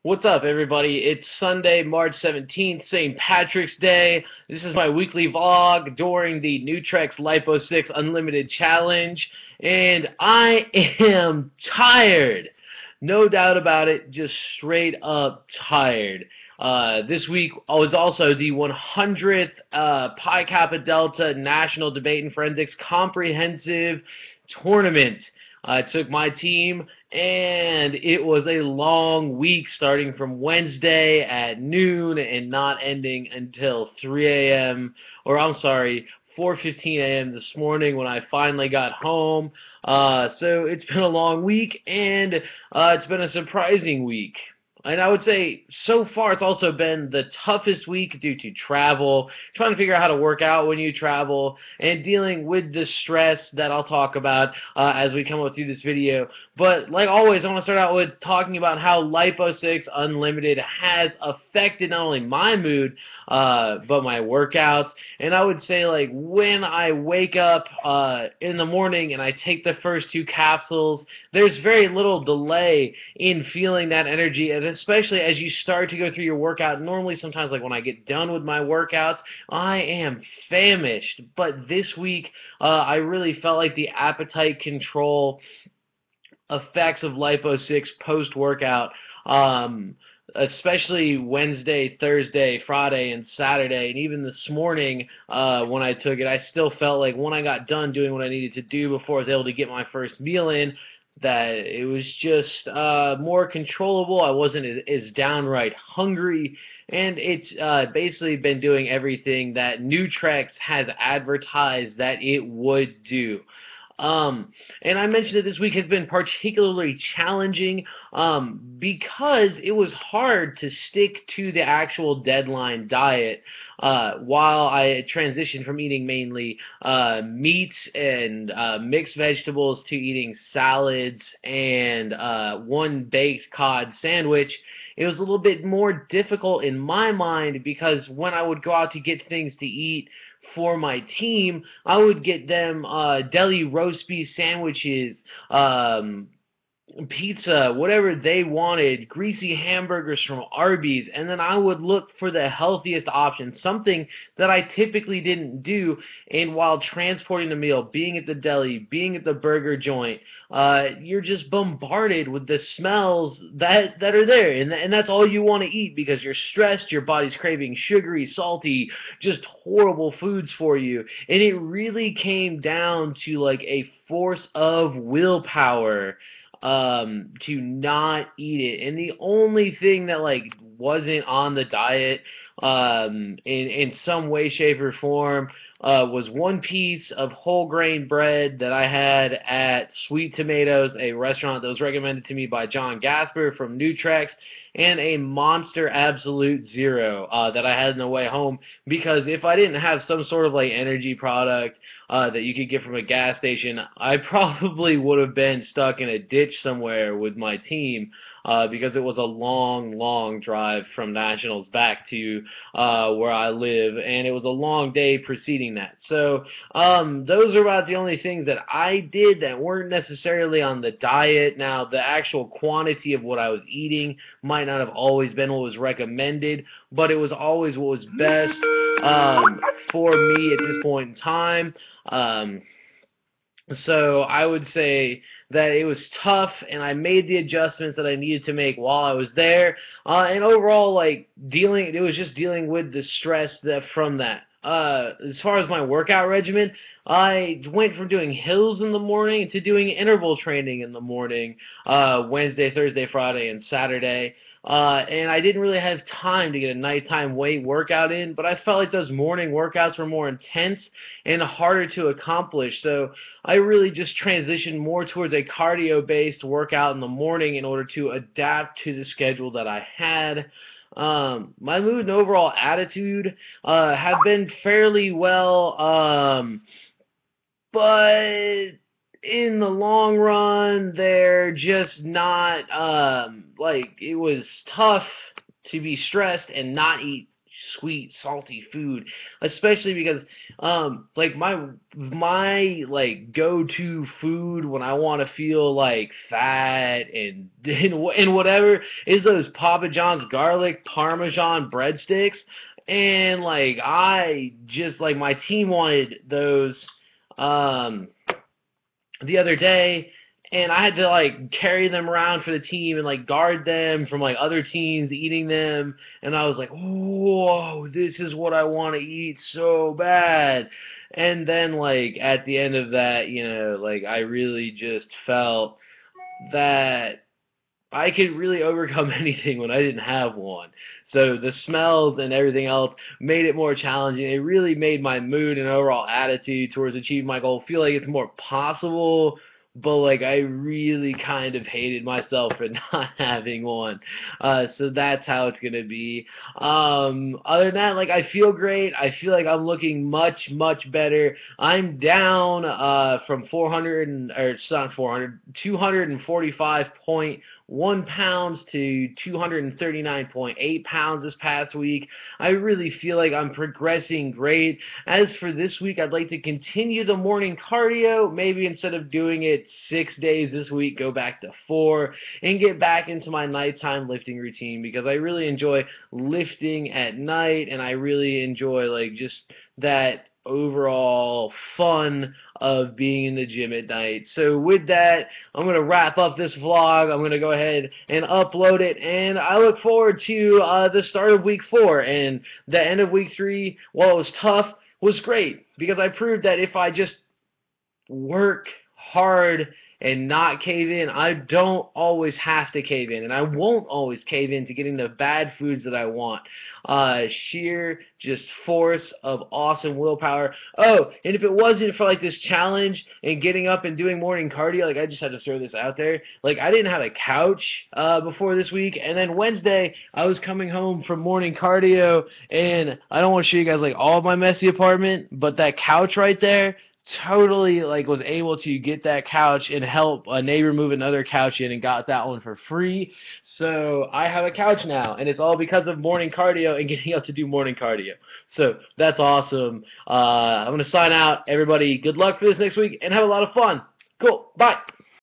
What's up, everybody? It's Sunday, March 17th, St. Patrick's Day. This is my weekly vlog during the Nutrex Lipo-6 Unlimited Challenge, and I am tired. No doubt about it, just straight up tired. This week was also the 100th Pi Kappa Delta National Debate and Forensics Comprehensive Tournament. I took my team, and it was a long week starting from Wednesday at noon and not ending until 3 a.m. or I'm sorry, 4:15 a.m. this morning when I finally got home. So it's been a long week, and it's been a surprising week. And I would say so far it's also been the toughest week due to travel, trying to figure out how to work out when you travel, and dealing with the stress that I'll talk about as we come up through this video. But like always, I want to start out with talking about how Lipo-6 Unlimited has affected not only my mood, but my workouts. And I would say, like, when I wake up in the morning and I take the first two capsules, there's very little delay in feeling that energy, and especially as you start to go through your workout. Normally, sometimes, like when I get done with my workouts, I am famished. But this week, I really felt like the appetite control effects of Lipo-6 post-workout, especially Wednesday, Thursday, Friday, and Saturday, and even this morning when I took it, I still felt like when I got done doing what I needed to do before I was able to get my first meal in, that it was just more controllable. I wasn't as downright hungry, and it's basically been doing everything that Nutrex has advertised that it would do. And I mentioned that this week has been particularly challenging because it was hard to stick to the actual deadline diet while I transitioned from eating mainly meats and mixed vegetables to eating salads and one baked cod sandwich. It was a little bit more difficult in my mind because when I would go out to get things to eat for my team, I would get them deli roast beef sandwiches, pizza, whatever they wanted, greasy hamburgers from Arby's, and then I would look for the healthiest option, something that I typically didn't do. And while transporting the meal, being at the deli, being at the burger joint, you're just bombarded with the smells that are there, and that's all you want to eat because you're stressed, your body's craving sugary, salty, just horrible foods for you. And it really came down to like a force of willpower to not eat it. And the only thing that like wasn't on the diet in some way, shape, or form was one piece of whole grain bread that I had at Sweet Tomatoes, a restaurant that was recommended to me by John Gasper from Nutrex, and a Monster Absolute Zero that I had on the way home, because if I didn't have some sort of like energy product that you could get from a gas station, I probably would have been stuck in a ditch somewhere with my team because it was a long, long drive from Nationals back to where I live, and it was a long day preceding that. So those are about the only things that I did that weren't necessarily on the diet. Now, the actual quantity of what I was eating might not have always been what was recommended, but it was always what was best for me at this point in time. So I would say that it was tough, and I made the adjustments that I needed to make while I was there. And overall, like it was just dealing with the stress that from that. As far as my workout regimen, I went from doing hills in the morning to doing interval training in the morning, Wednesday, Thursday, Friday, and Saturday. And I didn't really have time to get a nighttime weight workout in, but I felt like those morning workouts were more intense and harder to accomplish. So I really just transitioned more towards a cardio-based workout in the morning in order to adapt to the schedule that I had. My mood and overall attitude have been fairly well, but in the long run, they're just not, like, it was tough to be stressed and not eat sweet, salty food, especially because like my like go-to food when I want to feel like fat and whatever is those Papa John's garlic Parmesan breadsticks. And like I just like my team wanted those um the other day, and I had to like carry them around for the team and like guard them from like other teams eating them, and I was like, whoa, this is what I want to eat so bad. And then like at the end of that, like I really just felt that I could really overcome anything when I didn't have one. So the smells and everything else made it more challenging. It really made my mood and overall attitude towards achieving my goal feel like it's more possible, but like I really kind of hated myself for not having one. So that's how it's gonna be. Other than that, like I feel great. I feel like I'm looking much, much better. I'm down from 400 and or it's not 400, 245.1 pounds to 239.8 pounds this past week. I really feel like I'm progressing great. As for this week, I'd like to continue the morning cardio. Maybe instead of doing it 6 days this week, go back to 4 and get back into my nighttime lifting routine because I really enjoy lifting at night and I really enjoy like just that overall fun of being in the gym at night. So with that, I'm going to wrap up this vlog. I'm going to go ahead and upload it, and I look forward to the start of week 4, and the end of week 3, while it was tough, was great because I proved that if I just work hard and not cave in, I don't always have to cave in, and I won't always cave in to getting the bad foods that I want. Sheer just force of awesome willpower. Oh, and if it wasn't for like this challenge and getting up and doing morning cardio, like I just had to throw this out there, like I didn't have a couch before this week, and then Wednesday I was coming home from morning cardio, and I don't want to show you guys like all of my messy apartment, but that couch right there, totally like was able to get that couch and help a neighbor move another couch in and got that one for free. So I have a couch now, and it's all because of morning cardio and getting up to do morning cardio. So that's awesome. I'm going to sign out. Everybody, good luck for this next week and have a lot of fun. Cool. Bye.